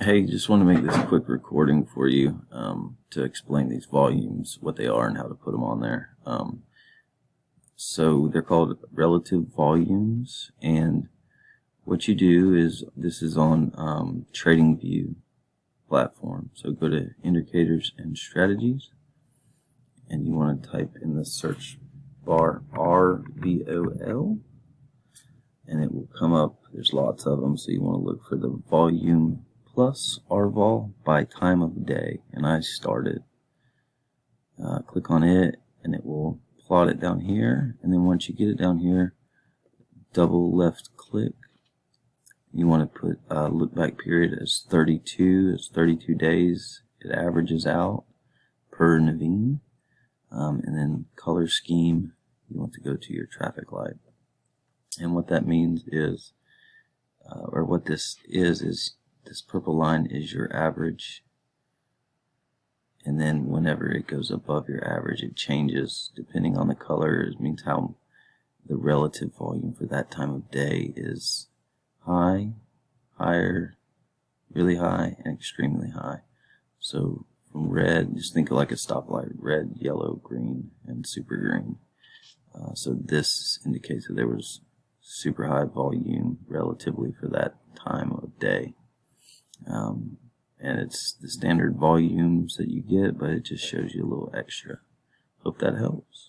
Hey, just want to make this quick recording for you to explain these volumes, what they are, and how to put them on there. So they're called relative volumes, and what you do is, this is on TradingView platform. So go to Indicators and Strategies, and you want to type in the search bar RVOL, and it will come up. There's lots of them, so you want to look for the volume plus Rvol by time of day, and I started. Click on it, and it will plot it down here, and then once you get it down here, double left click. You want to put look back period as 32. It's 32 days. It averages out per Naveen. And then color scheme, you want to go to your traffic light. And what that means is, or what this is this purple line is your average. And then whenever it goes above your average, it changes depending on the color. It means how the relative volume for that time of day is high, higher, really high, and extremely high. So from red, just think of like a stoplight: red, yellow, green, and super green. So this indicates that there was super high volume relatively for that time of day. And it's the standard volumes that you get, but it just shows you a little extra. Hope that helps.